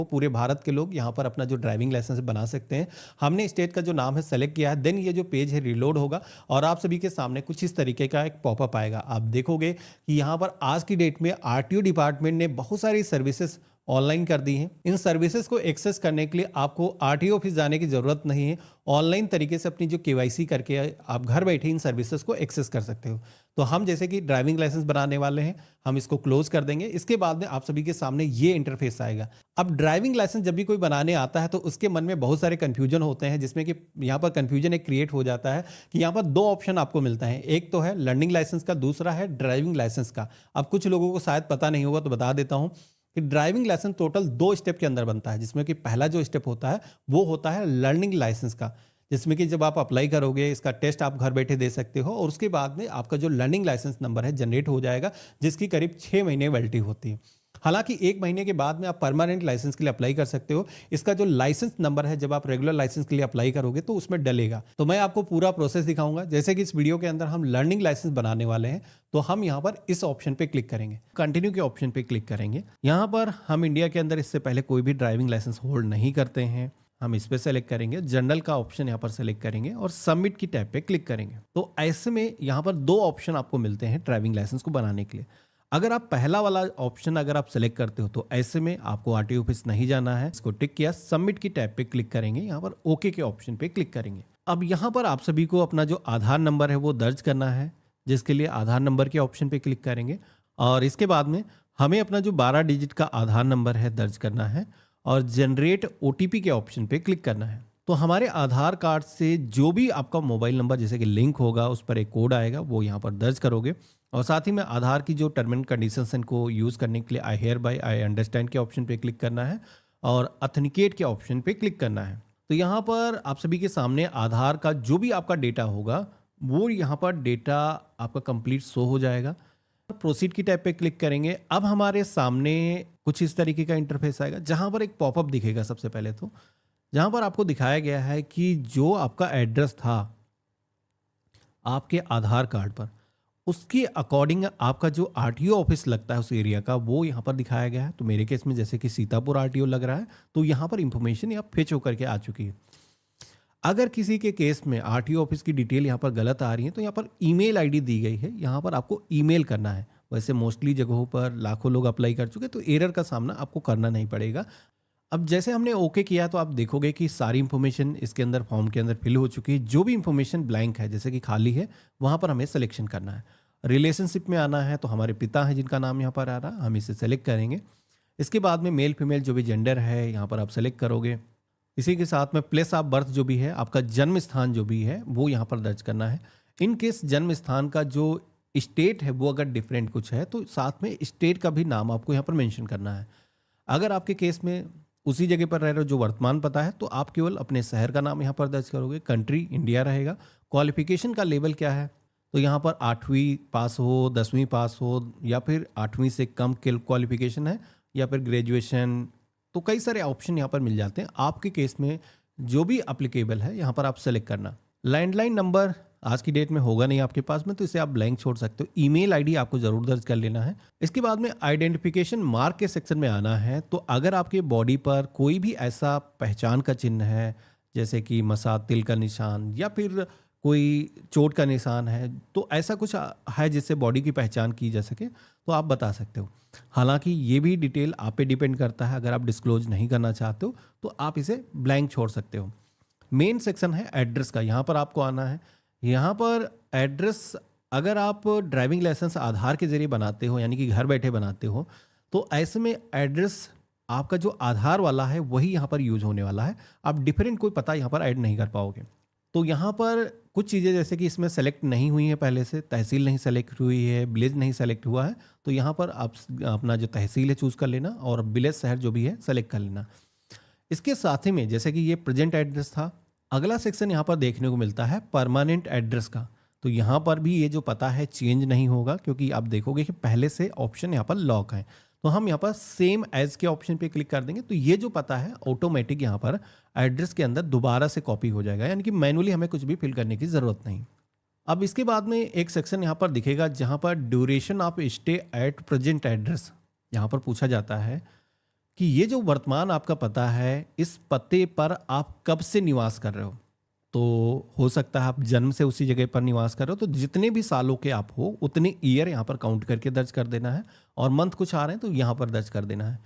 वो पूरे भारत के लोग यहाँ पर अपना जो ड्राइविंग लाइसेंस बना सकते हैं। हमने स्टेट का जो नाम है सेलेक्ट किया है, देन ये जो पेज है रीलोड होगा और आप सभी के सामने कुछ इस तरीके का एक पॉपअप आएगा। आप देखोगे कि यहाँ पर आज की डेट में आरटीओ डिपार्टमेंट ने बहुत सारी सर्विसेज ऑनलाइन कर दी हैं। इन सर्विसेज को एक्सेस करने के लिए आपको आरटीओ ऑफिस जाने की ज़रूरत नहीं है। ऑनलाइन तरीके से अपनी जो केवाईसी करके आप घर बैठे इन सर्विसेज को एक्सेस कर सकते हो। तो हम जैसे कि ड्राइविंग लाइसेंस बनाने वाले हैं, हम इसको क्लोज कर देंगे। इसके बाद में आप सभी के सामने ये इंटरफेस आएगा। अब ड्राइविंग लाइसेंस जब भी कोई बनाने आता है तो उसके मन में बहुत सारे कन्फ्यूजन होते हैं, जिसमें कि यहाँ पर कन्फ्यूजन एक क्रिएट हो जाता है कि यहाँ पर दो ऑप्शन आपको मिलता है। एक तो है लर्निंग लाइसेंस का, दूसरा है ड्राइविंग लाइसेंस का। अब कुछ लोगों को शायद पता नहीं होगा तो बता देता हूँ कि ड्राइविंग लाइसेंस टोटल 2 स्टेप के अंदर बनता है, जिसमें कि पहला जो स्टेप होता है वो होता है लर्निंग लाइसेंस का, जिसमें कि जब आप अप्लाई करोगे इसका टेस्ट आप घर बैठे दे सकते हो और उसके बाद में आपका जो लर्निंग लाइसेंस नंबर है जनरेट हो जाएगा, जिसकी करीब 6 महीने वैलिडिटी होती है। हालांकि 1 महीने के बाद में आप परमानेंट लाइसेंस के लिए अप्लाई कर सकते हो। इसका जो लाइसेंस नंबर है जब आप रेगुलर लाइसेंस के लिए अप्लाई करोगे तो उसमें डलेगा। तो मैं आपको पूरा प्रोसेस दिखाऊंगा। जैसे कि इस वीडियो के अंदर हम लर्निंग लाइसेंस बनाने वाले हैं, तो हम यहाँ पर इस ऑप्शन पे क्लिक करेंगे, कंटिन्यू के ऑप्शन पे क्लिक करेंगे। यहाँ पर हम इंडिया के अंदर इससे पहले कोई भी ड्राइविंग लाइसेंस होल्ड नहीं करते हैं। हम इस पे सेलेक्ट करेंगे, जनरल का ऑप्शन यहाँ पर सेलेक्ट करेंगे और सबमिट की टैब पे क्लिक करेंगे। तो ऐसे में यहाँ पर 2 ऑप्शन आपको मिलते हैं ड्राइविंग लाइसेंस को बनाने के लिए। अगर आप पहला वाला ऑप्शन अगर आप सेलेक्ट करते हो तो ऐसे में आपको आरटीओ ऑफिस नहीं जाना है। इसको टिक किया, सबमिट की टैब पे क्लिक करेंगे, यहाँ पर ओके के ऑप्शन पे क्लिक करेंगे। अब यहाँ पर आप सभी को अपना जो आधार नंबर है वो दर्ज करना है, जिसके लिए आधार नंबर के ऑप्शन पे क्लिक करेंगे और इसके बाद में हमें अपना जो 12 डिजिट का आधार नंबर है दर्ज करना है और जनरेट ओटीपी के ऑप्शन पे क्लिक करना है। तो हमारे आधार कार्ड से जो भी आपका मोबाइल नंबर जैसे कि लिंक होगा उस पर एक कोड आएगा, वो यहाँ पर दर्ज करोगे और साथ ही में आधार की जो टर्म एंड कंडीशंस इनको यूज़ करने के लिए आई हेयर बाय आई अंडरस्टैंड के ऑप्शन पे क्लिक करना है और ऑथेंटिकेट के ऑप्शन पे क्लिक करना है। तो यहाँ पर आप सभी के सामने आधार का जो भी आपका डेटा होगा वो यहाँ पर डेटा आपका कंप्लीट शो हो जाएगा। प्रोसीड की टैब पे क्लिक करेंगे। अब हमारे सामने कुछ इस तरीके का इंटरफेस आएगा, जहाँ पर एक पॉपअप दिखेगा सबसे पहले तो, जहाँ पर आपको दिखाया गया है कि जो आपका एड्रेस था आपके आधार कार्ड पर, उसके अकॉर्डिंग आपका जो आरटीओ ऑफिस लगता है उस एरिया का वो यहाँ पर दिखाया गया है। तो मेरे केस में जैसे कि सीतापुर आरटीओ लग रहा है, तो यहाँ पर इंफॉर्मेशन यहाँ फेच होकर के आ चुकी है। अगर किसी के केस में आरटीओ ऑफिस की डिटेल यहाँ पर गलत आ रही है तो यहाँ पर ईमेल आईडी दी गई है, यहाँ पर आपको ईमेल करना है। वैसे मोस्टली जगहों पर लाखों लोग अप्लाई कर चुके, तो एरर का सामना आपको करना नहीं पड़ेगा। अब जैसे हमने ओके किया तो आप देखोगे कि सारी इंफॉर्मेशन इसके अंदर फॉर्म के अंदर फिल हो चुकी है। जो भी इंफॉर्मेशन ब्लैंक है जैसे कि खाली है वहाँ पर हमें सिलेक्शन करना है। रिलेशनशिप में आना है तो हमारे पिता हैं जिनका नाम यहाँ पर आ रहा है, हम इसे सेलेक्ट करेंगे। इसके बाद में मेल फीमेल जो भी जेंडर है यहाँ पर आप सेलेक्ट करोगे। इसी के साथ में प्लेस ऑफ बर्थ जो भी है, आपका जन्म स्थान जो भी है वो यहाँ पर दर्ज करना है। इन केस जन्म स्थान का जो स्टेट है वो अगर डिफरेंट कुछ है तो साथ में स्टेट का भी नाम आपको यहाँ पर मेंशन करना है। अगर आपके केस में उसी जगह पर रह रहे हो जो वर्तमान पता है तो आप केवल अपने शहर का नाम यहाँ पर दर्ज करोगे। कंट्री इंडिया रहेगा। क्वालिफिकेशन का लेवल क्या है, तो यहाँ पर 8वीं पास हो, 10वीं पास हो या फिर 8वीं से कम क्वालिफिकेशन है या फिर ग्रेजुएशन, तो कई सारे ऑप्शन यहाँ पर मिल जाते हैं। आपके केस में जो भी अप्लीकेबल है यहाँ पर आप सेलेक्ट करना। लैंडलाइन नंबर आज की डेट में होगा नहीं आपके पास में, तो इसे आप ब्लैंक छोड़ सकते हो। ईमेल आईडी आपको जरूर दर्ज कर लेना है। इसके बाद में आइडेंटिफिकेशन मार्क के सेक्शन में आना है। तो अगर आपके बॉडी पर कोई भी ऐसा पहचान का चिन्ह है जैसे कि मसा, तिल का निशान या फिर कोई चोट का निशान है, तो ऐसा कुछ है जिससे बॉडी की पहचान की जा सके तो आप बता सकते हो। हालांकि ये भी डिटेल आप पे डिपेंड करता है, अगर आप डिस्क्लोज नहीं करना चाहते हो तो आप इसे ब्लैंक छोड़ सकते हो। मेन सेक्शन है एड्रेस का, यहाँ पर आपको आना है। यहाँ पर एड्रेस अगर आप ड्राइविंग लाइसेंस आधार के जरिए बनाते हो यानी कि घर बैठे बनाते हो, तो ऐसे में एड्रेस आपका जो आधार वाला है वही यहाँ पर यूज होने वाला है। आप डिफरेंट कोई पता यहाँ पर ऐड नहीं कर पाओगे। तो यहाँ पर कुछ चीज़ें जैसे कि इसमें सेलेक्ट नहीं हुई है, पहले से तहसील नहीं सेलेक्ट हुई है, विलेज नहीं सेलेक्ट हुआ है, तो यहाँ पर आप अपना जो तहसील है चूज़ कर लेना और विलेज शहर जो भी है सेलेक्ट कर लेना। इसके साथ ही में जैसे कि ये प्रेजेंट एड्रेस था, अगला सेक्शन यहाँ पर देखने को मिलता है परमानेंट एड्रेस का। तो यहाँ पर भी ये जो पता है चेंज नहीं होगा, क्योंकि आप देखोगे कि पहले से ऑप्शन यहाँ पर लॉक है। तो हम यहाँ पर सेम एज के ऑप्शन पे क्लिक कर देंगे, तो ये जो पता है ऑटोमेटिक यहाँ पर एड्रेस के अंदर दोबारा से कॉपी हो जाएगा, यानी कि मैनुअली हमें कुछ भी फिल करने की ज़रूरत नहीं। अब इसके बाद में एक सेक्शन यहाँ पर दिखेगा जहाँ पर duration of stay at present address. यहाँ पर पूछा जाता है कि ये जो वर्तमान आपका पता है, इस पते पर आप कब से निवास कर रहे हो। तो हो सकता है आप जन्म से उसी जगह पर निवास कर रहे हो, तो जितने भी सालों के आप हो उतने ईयर यहाँ पर काउंट करके दर्ज कर देना है, और मंथ कुछ आ रहे हैं तो यहाँ पर दर्ज कर देना है।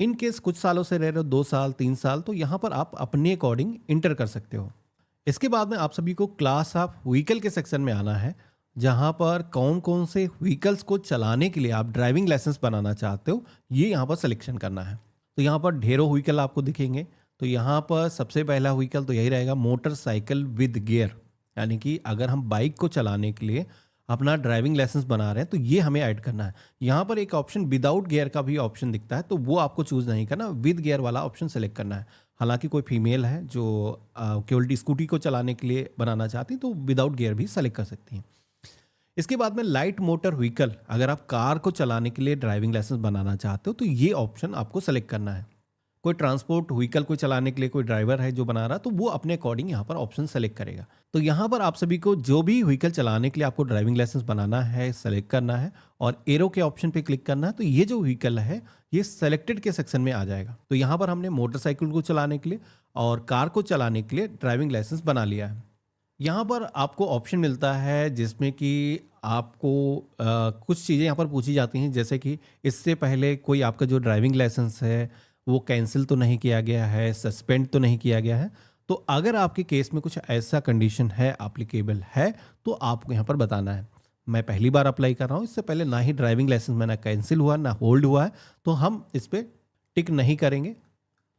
इन केस कुछ सालों से रह रहे हो, 2 साल 3 साल, तो यहाँ पर आप अपने अकॉर्डिंग इंटर कर सकते हो। इसके बाद में आप सभी को क्लास ऑफ व्हीकल के सेक्शन में आना है, जहाँ पर कौन कौन से व्हीकल्स को चलाने के लिए आप ड्राइविंग लाइसेंस बनाना चाहते हो, ये यहाँ पर सिलेक्शन करना है। तो यहाँ पर ढेरों व्हीकल आपको दिखेंगे। तो यहाँ पर सबसे पहला व्हीकल तो यही रहेगा, मोटरसाइकिल विद गियर, यानी कि अगर हम बाइक को चलाने के लिए अपना ड्राइविंग लाइसेंस बना रहे हैं तो ये हमें ऐड करना है। यहाँ पर एक ऑप्शन विदाउट गियर का भी ऑप्शन दिखता है, तो वो आपको चूज़ नहीं करना, विद गियर वाला ऑप्शन सेलेक्ट करना है। हालांकि कोई फीमेल है जो केवल स्कूटी को चलाने के लिए बनाना चाहती हैं तो विदाउट गियर भी सेलेक्ट कर सकती हैं। इसके बाद में लाइट मोटर व्हीकल, अगर आप कार को चलाने के लिए ड्राइविंग लाइसेंस बनाना चाहते हो तो ये ऑप्शन आपको सेलेक्ट करना है। कोई ट्रांसपोर्ट व्हीकल को चलाने के लिए कोई ड्राइवर है जो बना रहा, तो वो अपने अकॉर्डिंग यहाँ पर ऑप्शन सेलेक्ट करेगा। तो यहाँ पर आप सभी को जो भी व्हीकल चलाने के लिए आपको ड्राइविंग लाइसेंस बनाना है सेलेक्ट करना है, और एरो के ऑप्शन पे क्लिक करना है। तो ये जो व्हीकल है ये सेलेक्टेड के सेक्शन में आ जाएगा। तो यहाँ पर हमने मोटरसाइकिल को चलाने के लिए और कार को चलाने के लिए ड्राइविंग लाइसेंस बना लिया है। यहाँ पर आपको ऑप्शन मिलता है जिसमें कि आपको कुछ चीज़ें यहाँ पर पूछी जाती हैं, जैसे कि इससे पहले कोई आपका जो ड्राइविंग लाइसेंस है वो कैंसिल तो नहीं किया गया है, सस्पेंड तो नहीं किया गया है। तो अगर आपके केस में कुछ ऐसा कंडीशन है, एप्लीकेबल है, तो आपको यहाँ पर बताना है। मैं पहली बार अप्लाई कर रहा हूँ, इससे पहले ना ही ड्राइविंग लाइसेंस मेरा कैंसिल हुआ ना होल्ड हुआ है, तो हम इस पर टिक नहीं करेंगे।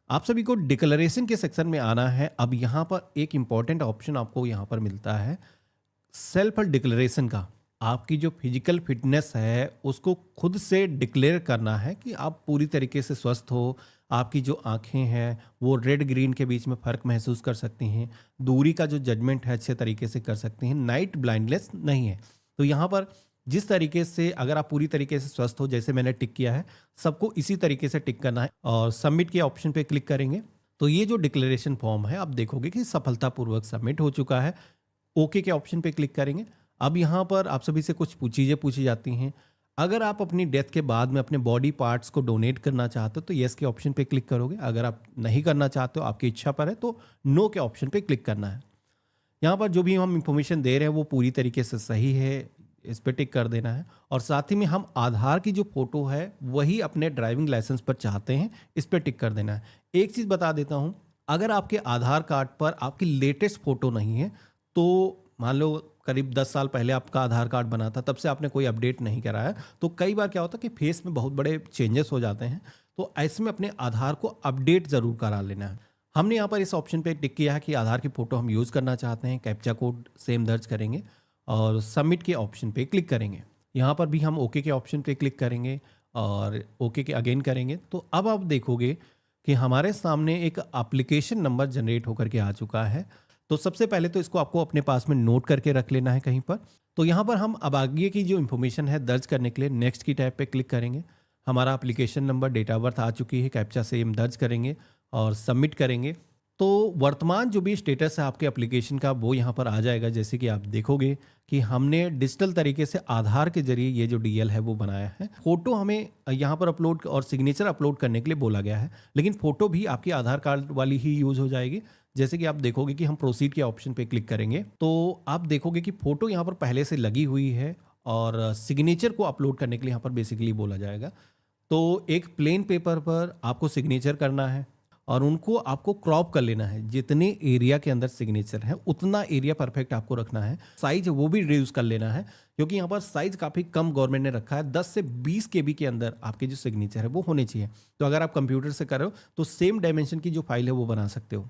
आप सभी को डिक्लेरेशन के सेक्शन में आना है। अब यहाँ पर एक इंपॉर्टेंट ऑप्शन आपको यहाँ पर मिलता है सेल्फ डिक्लेरेशन का। आपकी जो फिजिकल फिटनेस है उसको खुद से डिक्लेयर करना है कि आप पूरी तरीके से स्वस्थ हो, आपकी जो आंखें हैं वो रेड ग्रीन के बीच में फ़र्क महसूस कर सकती हैं, दूरी का जो जजमेंट है अच्छे तरीके से कर सकती हैं, नाइट ब्लाइंडनेस नहीं है। तो यहाँ पर जिस तरीके से अगर आप पूरी तरीके से स्वस्थ हो, जैसे मैंने टिक किया है, सबको इसी तरीके से टिक करना है और सबमिट के ऑप्शन पे क्लिक करेंगे। तो ये जो डिक्लेरेशन फॉर्म है आप देखोगे कि सफलतापूर्वक सबमिट हो चुका है। ओके के ऑप्शन पे क्लिक करेंगे। अब यहाँ पर आप सभी से कुछ चीज़ें पूछी जाती हैं। अगर आप अपनी डेथ के बाद में अपने बॉडी पार्ट्स को डोनेट करना चाहते हो तो येस के ऑप्शन पे क्लिक करोगे। अगर आप नहीं करना चाहते हो, आपकी इच्छा पर है, तो नो के ऑप्शन पे क्लिक करना है। यहाँ पर जो भी हम इंफॉर्मेशन दे रहे हैं वो पूरी तरीके से सही है, इस पर टिक कर देना है। और साथ ही में हम आधार की जो फोटो है वही अपने ड्राइविंग लाइसेंस पर चाहते हैं, इस पर टिक कर देना है। एक चीज़ बता देता हूँ, अगर आपके आधार कार्ड पर आपकी लेटेस्ट फोटो नहीं है, तो मान लो करीब 10 साल पहले आपका आधार कार्ड बना था, तब से आपने कोई अपडेट नहीं कराया, तो कई बार क्या होता है कि फेस में बहुत बड़े चेंजेस हो जाते हैं। तो ऐसे में अपने आधार को अपडेट ज़रूर करा लेना है। हमने यहाँ पर इस ऑप्शन पे टिक किया है कि आधार की फ़ोटो हम यूज़ करना चाहते हैं। कैप्चा कोड सेम दर्ज करेंगे और सबमिट के ऑप्शन पे क्लिक करेंगे। यहाँ पर भी हम ओके के ऑप्शन पे क्लिक करेंगे और ओके के अगेन करेंगे। तो अब आप देखोगे कि हमारे सामने एक एप्लीकेशन नंबर जनरेट होकर के आ चुका है। तो सबसे पहले तो इसको आपको अपने पास में नोट करके रख लेना है कहीं पर। तो यहाँ पर हम अब आगे की जो इन्फॉर्मेशन है दर्ज करने के लिए नेक्स्ट की टैब पे क्लिक करेंगे। हमारा application number, date of birth आ चुकी है, कैप्चा सेम दर्ज करेंगे और सबमिट करेंगे। तो वर्तमान जो भी स्टेटस है आपके एप्लीकेशन का वो यहाँ पर आ जाएगा। जैसे कि आप देखोगे कि हमने डिजिटल तरीके से आधार के जरिए ये जो डीएल है वो बनाया है। फोटो हमें यहाँ पर अपलोड और सिग्नेचर अपलोड करने के लिए बोला गया है, लेकिन फोटो भी आपकी आधार कार्ड वाली ही यूज हो जाएगी। जैसे कि आप देखोगे कि हम प्रोसीड के ऑप्शन पे क्लिक करेंगे तो आप देखोगे कि फोटो यहाँ पर पहले से लगी हुई है और सिग्नेचर को अपलोड करने के लिए यहाँ पर बेसिकली बोला जाएगा। तो एक प्लेन पेपर पर आपको सिग्नेचर करना है और उनको आपको क्रॉप कर लेना है। जितने एरिया के अंदर सिग्नेचर है उतना एरिया परफेक्ट आपको रखना है। साइज वो भी रिड्यूस कर लेना है, क्योंकि यहाँ पर साइज काफ़ी कम गवर्नमेंट ने रखा है। 10 से 20 KB के अंदर आपके जो सिग्नेचर है वो होने चाहिए। तो अगर आप कंप्यूटर से कर रहे हो तो सेम डायमेंशन की जो फाइल है वो बना सकते हो।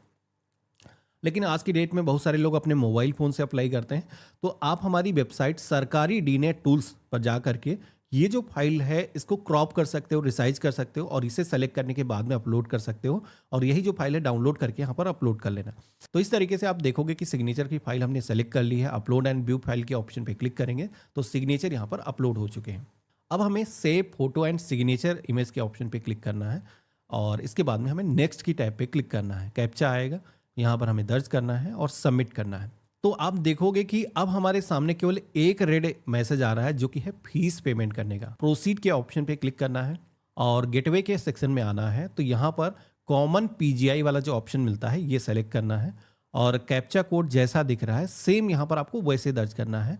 लेकिन आज की डेट में बहुत सारे लोग अपने मोबाइल फ़ोन से अप्लाई करते हैं। तो आप हमारी वेबसाइट सरकारी डीनेट टूल्स पर जा करके ये जो फाइल है इसको क्रॉप कर सकते हो, रिसाइज कर सकते हो और इसे सेलेक्ट करने के बाद में अपलोड कर सकते हो। और यही जो फाइल है डाउनलोड करके यहाँ पर अपलोड कर लेना। तो इस तरीके से आप देखोगे कि सिग्नेचर की फाइल हमने सेलेक्ट कर ली है। अपलोड एंड व्यू फाइल के ऑप्शन पे क्लिक करेंगे तो सिग्नेचर यहाँ पर अपलोड हो चुके हैं। अब हमें save photo and signature image के ऑप्शन पे क्लिक करना है और इसके बाद में हमें नेक्स्ट की टैब पे क्लिक करना है। कैप्चा आएगा, यहाँ पर हमें दर्ज करना है और सबमिट करना है। तो आप देखोगे कि अब हमारे सामने केवल एक रेड मैसेज आ रहा है जो कि है फीस पेमेंट करने का। प्रोसीड के ऑप्शन पे क्लिक करना है और गेटवे के सेक्शन में आना है। तो यहाँ पर कॉमन पीजीआई वाला जो ऑप्शन मिलता है ये सेलेक्ट करना है और कैप्चा कोड जैसा दिख रहा है सेम यहाँ पर आपको वैसे दर्ज करना है।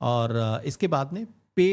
और इसके बाद में पे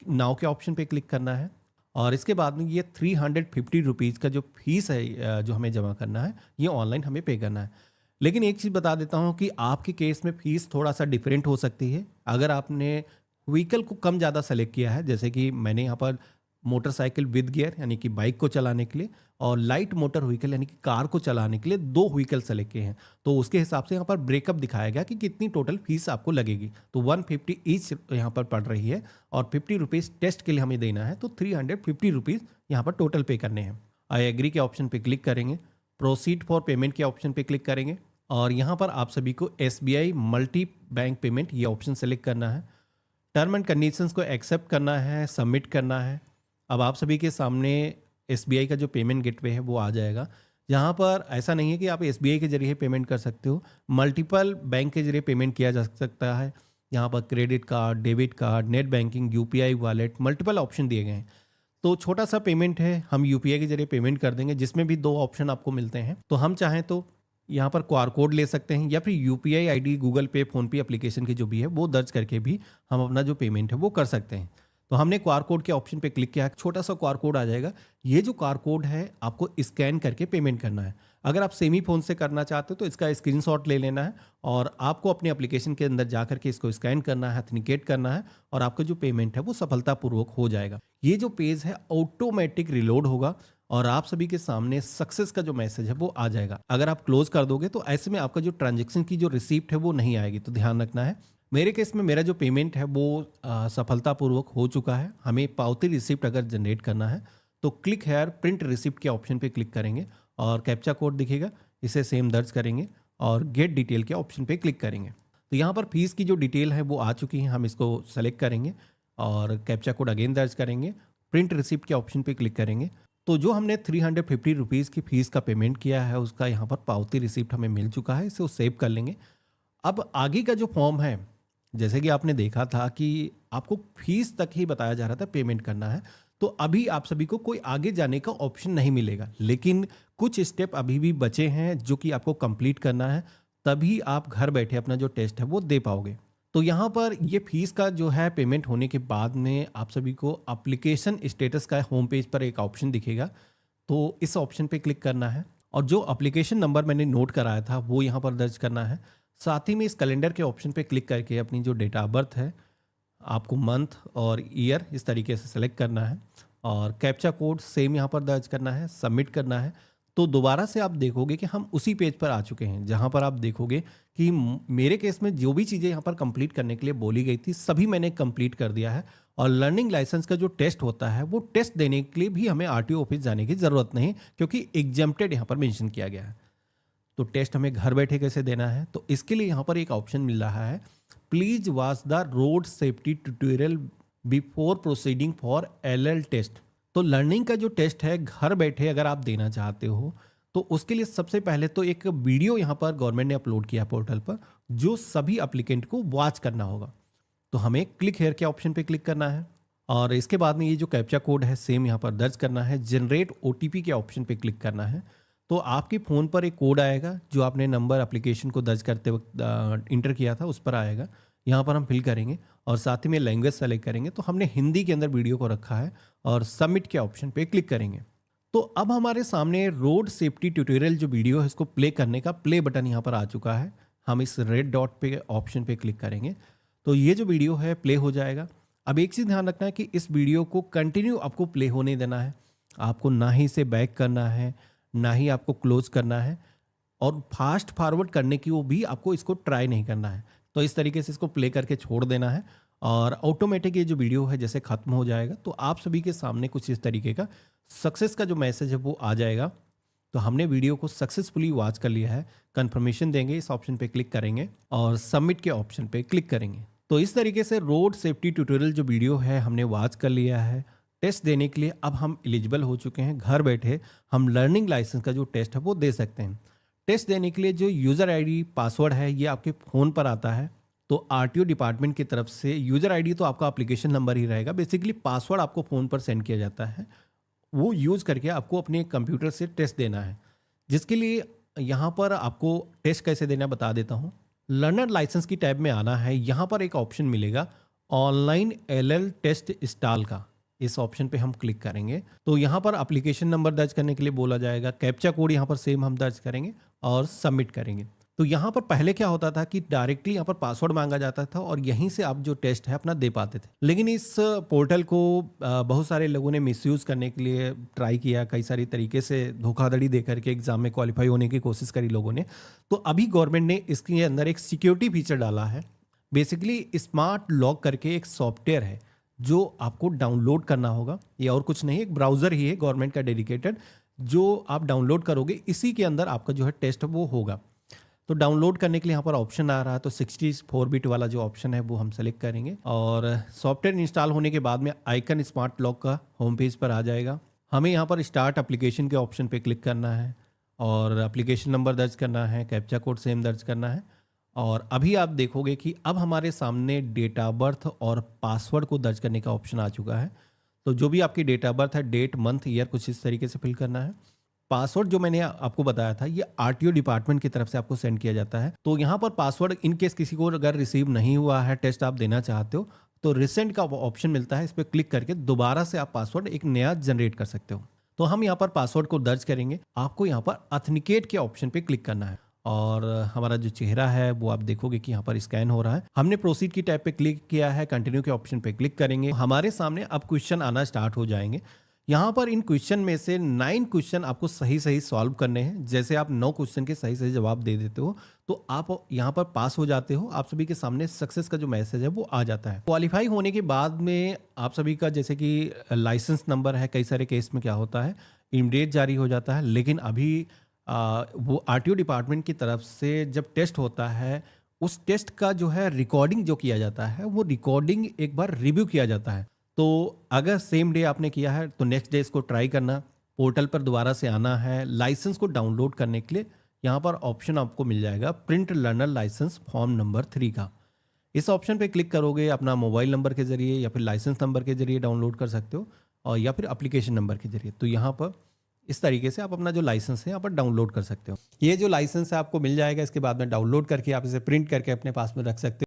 नाउ के ऑप्शन पे क्लिक करना है और इसके बाद में ये 350 रुपीज़ का जो फीस है जो हमें जमा करना है ये ऑनलाइन हमें पे करना है। लेकिन एक चीज़ बता देता हूँ कि आपके केस में फ़ीस थोड़ा सा डिफरेंट हो सकती है। अगर आपने व्हीकल को कम ज़्यादा सेलेक्ट किया है, जैसे कि मैंने यहाँ पर मोटरसाइकिल विद गियर यानी कि बाइक को चलाने के लिए और लाइट मोटर व्हीकल यानी कि कार को चलाने के लिए 2 व्हीकल सेलेक्ट किए हैं, तो उसके हिसाब से यहाँ पर ब्रेकअप दिखाया गया कि कितनी टोटल फीस आपको लगेगी। तो 150 ईच यहाँ पर पड़ रही है और 50 रुपीज़ टेस्ट के लिए हमें देना है, तो 350 रुपीज़ यहाँ पर टोटल पे करने हैं। आई एग्री के ऑप्शन पे क्लिक करेंगे, प्रोसीड फॉर पेमेंट के ऑप्शन पे क्लिक करेंगे और यहाँ पर आप सभी को SBI मल्टी बैंक पेमेंट ये ऑप्शन सेलेक्ट करना है। टर्म एंड कंडीशंस को एक्सेप्ट करना है, सबमिट करना है। अब आप सभी के सामने SBI का जो पेमेंट गेटवे है वो आ जाएगा। यहाँ पर ऐसा नहीं है कि आप SBI के जरिए पेमेंट कर सकते हो, मल्टीपल बैंक के जरिए पेमेंट किया जा सकता है। यहाँ पर credit card, debit card, net banking, UPI wallet, multiple option दिए गए हैं। तो छोटा सा पेमेंट है, हम UPI के जरिए पेमेंट कर देंगे, जिसमें भी 2 ऑप्शन आपको मिलते हैं। तो हम चाहें तो यहाँ पर QR कोड ले सकते हैं या फिर UPI ID, गूगल पे, फ़ोनपे एप्लीकेशन की जो भी है वो दर्ज करके भी हम अपना जो पेमेंट है वो कर सकते हैं। तो हमने QR कोड के ऑप्शन पे क्लिक किया, छोटा सा QR कोड आ जाएगा। ये जो QR कोड है आपको स्कैन करके पेमेंट करना है। अगर आप सेमी फ़ोन से करना चाहते हो तो इसका स्क्रीनशॉट ले लेना है और आपको अपने एप्लीकेशन के अंदर जा करके इसको स्कैन करना है, ऑथेंटिकेट करना है और आपका जो पेमेंट है वो सफलतापूर्वक हो जाएगा। ये जो पेज है ऑटोमेटिक रिलोड होगा और आप सभी के सामने सक्सेस का जो मैसेज है वो आ जाएगा। अगर आप क्लोज कर दोगे तो ऐसे में आपका जो ट्रांजैक्शन की जो रिसीप्ट है वो नहीं आएगी, तो ध्यान रखना है। मेरे केस में मेरा जो पेमेंट है वो सफलतापूर्वक हो चुका है। हमें पावती रिसिप्ट अगर जनरेट करना है तो क्लिक हेयर प्रिंट रिसिप्ट के ऑप्शन पे क्लिक करेंगे और कैप्चा कोड दिखेगा, इसे सेम दर्ज करेंगे और गेट डिटेल के ऑप्शन पे क्लिक करेंगे। तो यहाँ पर फीस की जो डिटेल है वो आ चुकी है, हम इसको सेलेक्ट करेंगे और कैप्चा कोड अगेन दर्ज करेंगे, प्रिंट रिसिप्ट के ऑप्शन पे क्लिक करेंगे। तो जो हमने 350 रुपीज़ की फ़ीस का पेमेंट किया है उसका यहाँ पर पावती रिसिप्ट हमें मिल चुका है, इसे सेव कर लेंगे। अब आगे का जो फॉर्म है, जैसे कि आपने देखा था कि आपको फीस तक ही बताया जा रहा था पेमेंट करना है, तो अभी आप सभी को कोई आगे जाने का ऑप्शन नहीं मिलेगा, लेकिन कुछ स्टेप अभी भी बचे हैं जो कि आपको कंप्लीट करना है, तभी आप घर बैठे अपना जो टेस्ट है वो दे पाओगे। तो यहाँ पर ये फीस का जो है पेमेंट होने के बाद में आप सभी को एप्लीकेशन स्टेटस का होम पेज पर एक ऑप्शन दिखेगा, तो इस ऑप्शन पे क्लिक करना है और जो एप्लीकेशन नंबर मैंने नोट कराया था वो यहाँ पर दर्ज करना है। साथ ही में इस कैलेंडर के ऑप्शन पे क्लिक करके अपनी जो डेट ऑफ बर्थ है, आपको मंथ और ईयर इस तरीके से सेलेक्ट करना है और कैप्चा कोड सेम यहाँ पर दर्ज करना है, सबमिट करना है। तो दोबारा से आप देखोगे कि हम उसी पेज पर आ चुके हैं जहाँ पर आप देखोगे कि मेरे केस में जो भी चीज़ें यहाँ पर कंप्लीट करने के लिए बोली गई थी सभी मैंने कंप्लीट कर दिया है और लर्निंग लाइसेंस का जो टेस्ट होता है वो टेस्ट देने के लिए भी हमें RTO ऑफिस जाने की ज़रूरत नहीं, क्योंकि एग्जम्प्टेड यहाँ पर मेंशन किया गया है। तो टेस्ट हमें घर बैठे कैसे देना है, तो इसके लिए यहाँ पर एक ऑप्शन मिल रहा है, please watch the road safety tutorial before proceeding for LL test. तो लर्निंग का जो टेस्ट है घर बैठे अगर आप देना चाहते हो तो उसके लिए सबसे पहले तो एक वीडियो यहाँ पर गवर्नमेंट ने अपलोड किया पोर्टल पर, जो सभी एप्लीकेंट को वॉच करना होगा। तो हमें क्लिक हेयर के ऑप्शन पे क्लिक करना है और इसके बाद में ये जो कैप्चा कोड है सेम यहाँ पर दर्ज करना है, जनरेट OTP के ऑप्शन पे क्लिक करना है। तो आपके फ़ोन पर एक कोड आएगा जो आपने नंबर एप्लीकेशन को दर्ज करते वक्त इंटर किया था उस पर आएगा, यहाँ पर हम फिल करेंगे और साथ ही में लैंग्वेज सेलेक्ट करेंगे। तो हमने हिंदी के अंदर वीडियो को रखा है और सबमिट के ऑप्शन पे क्लिक करेंगे। तो अब हमारे सामने रोड सेफ्टी ट्यूटोरियल जो वीडियो है इसको प्ले करने का प्ले बटन यहाँ पर आ चुका है। हम इस रेड डॉट पे ऑप्शन पे क्लिक करेंगे तो ये जो वीडियो है प्ले हो जाएगा। अब एक चीज़ ध्यान रखना है कि इस वीडियो को कंटिन्यू आपको प्ले होने देना है, आपको ना ही इसे बैक करना है ना ही आपको क्लोज करना है और फास्ट फॉरवर्ड करने की वो भी आपको इसको ट्राई नहीं करना है। तो इस तरीके से इसको प्ले करके छोड़ देना है और ऑटोमेटिक ये जो वीडियो है जैसे ख़त्म हो जाएगा तो आप सभी के सामने कुछ इस तरीके का सक्सेस का जो मैसेज है वो आ जाएगा। तो हमने वीडियो को सक्सेसफुली वॉच कर लिया है, कंफर्मेशन देंगे, इस ऑप्शन पे क्लिक करेंगे और सबमिट के ऑप्शन पे क्लिक करेंगे। तो इस तरीके से रोड सेफ्टी ट्यूटोरियल जो वीडियो है हमने वॉच कर लिया है। टेस्ट देने के लिए अब हम एलिजिबल हो चुके हैं, घर बैठे हम लर्निंग लाइसेंस का जो टेस्ट है वो दे सकते हैं। टेस्ट देने के लिए जो यूज़र ID पासवर्ड है ये आपके फ़ोन पर आता है। तो RTO डिपार्टमेंट की तरफ से यूज़र ID तो आपका एप्लीकेशन नंबर ही रहेगा, बेसिकली पासवर्ड आपको फ़ोन पर सेंड किया जाता है। वो यूज़ करके आपको अपने कंप्यूटर से टेस्ट देना है। जिसके लिए यहाँ पर आपको टेस्ट कैसे देना बता देता हूँ। लर्नर लाइसेंस की टैब में आना है, यहाँ पर एक ऑप्शन मिलेगा ऑनलाइन एलएल टेस्ट इंस्टॉल का। इस ऑप्शन पे हम क्लिक करेंगे तो यहाँ पर एप्लीकेशन नंबर दर्ज करने के लिए बोला जाएगा, कैप्चा कोड यहाँ पर सेम हम दर्ज करेंगे और सबमिट करेंगे। तो यहाँ पर पहले क्या होता था कि डायरेक्टली यहाँ पर पासवर्ड मांगा जाता था और यहीं से आप जो टेस्ट है अपना दे पाते थे। लेकिन इस पोर्टल को बहुत सारे लोगों ने मिसयूज़ करने के लिए ट्राई किया, कई सारी तरीके से धोखाधड़ी दे करके एग्जाम में क्वालिफाई होने की कोशिश करी लोगों ने। तो अभी गवर्नमेंट ने इसके अंदर एक सिक्योरिटी फीचर डाला है। बेसिकली स्मार्ट लॉक करके एक सॉफ्टवेयर है जो आपको डाउनलोड करना होगा। ये और कुछ नहीं, एक ब्राउज़र ही है गवर्नमेंट का डेडिकेटेड, जो आप डाउनलोड करोगे इसी के अंदर आपका जो है टेस्ट वो होगा। तो डाउनलोड करने के लिए यहाँ पर ऑप्शन आ रहा है, तो 64 बिट वाला जो ऑप्शन है वो हम सेलेक्ट करेंगे और सॉफ्टवेयर इंस्टॉल होने के बाद में आइकन स्मार्ट लॉक का होम पेज पर आ जाएगा। हमें यहाँ पर स्टार्ट एप्लीकेशन के ऑप्शन पे क्लिक करना है और एप्लीकेशन नंबर दर्ज करना है, कैप्चा कोड सेम दर्ज करना है। और अभी आप देखोगे कि अब हमारे सामने डेट ऑफ बर्थ और पासवर्ड को दर्ज करने का ऑप्शन आ चुका है। तो जो भी आपकी डेट ऑफ बर्थ है, डेट, मंथ, ईयर, कुछ इस तरीके से फिल करना है। पासवर्ड जो मैंने आपको बताया था ये आरटीओ डिपार्टमेंट की तरफ से आपको सेंड किया जाता है। तो यहाँ पर पासवर्ड इन केस किसी को अगर रिसीव नहीं हुआ है, टेस्ट आप देना चाहते हो, तो रिसेंट का ऑप्शन मिलता है, इस पर क्लिक करके दोबारा से आप पासवर्ड एक नया जनरेट कर सकते हो। तो हम यहाँ पर पासवर्ड को दर्ज करेंगे। आपको यहाँ पर ऑथेंटिकेट के ऑप्शन पे क्लिक करना है और हमारा जो चेहरा है वो आप देखोगे कि यहाँ पर स्कैन हो रहा है। हमने प्रोसीड की टैब पे क्लिक किया है, कंटिन्यू के ऑप्शन पे क्लिक करेंगे। हमारे सामने अब क्वेश्चन आना स्टार्ट हो जाएंगे। यहाँ पर इन क्वेश्चन में से 9 क्वेश्चन आपको सही सही सॉल्व करने हैं। जैसे आप 9 क्वेश्चन के सही सही जवाब दे देते हो तो आप यहाँ पर पास हो जाते हो। आप सभी के सामने सक्सेस का जो मैसेज है वो आ जाता है। क्वालिफाई होने के बाद में आप सभी का जैसे कि लाइसेंस नंबर है, कई सारे केस में क्या होता है इमीडिएट जारी हो जाता है। लेकिन अभी वो आरटीओ डिपार्टमेंट की तरफ से जब टेस्ट होता है, उस टेस्ट का जो है रिकॉर्डिंग जो किया जाता है वो रिकॉर्डिंग एक बार रिव्यू किया जाता है। तो अगर सेम डे आपने किया है तो नेक्स्ट डे इसको ट्राई करना, पोर्टल पर दोबारा से आना है। लाइसेंस को डाउनलोड करने के लिए यहाँ पर ऑप्शन आपको मिल जाएगा print learner licence form number 3 का। इस ऑप्शन पे क्लिक करोगे, अपना मोबाइल नंबर के जरिए या फिर लाइसेंस नंबर के जरिए डाउनलोड कर सकते हो और या फिर एप्लीकेशन नंबर के जरिए। तो यहाँ पर इस तरीके से आप अपना जो लाइसेंस है यहाँ पर डाउनलोड कर सकते हो। ये जो लाइसेंस है आपको मिल जाएगा, इसके बाद में डाउनलोड करके आप इसे प्रिंट करके अपने पास में रख सकते हो।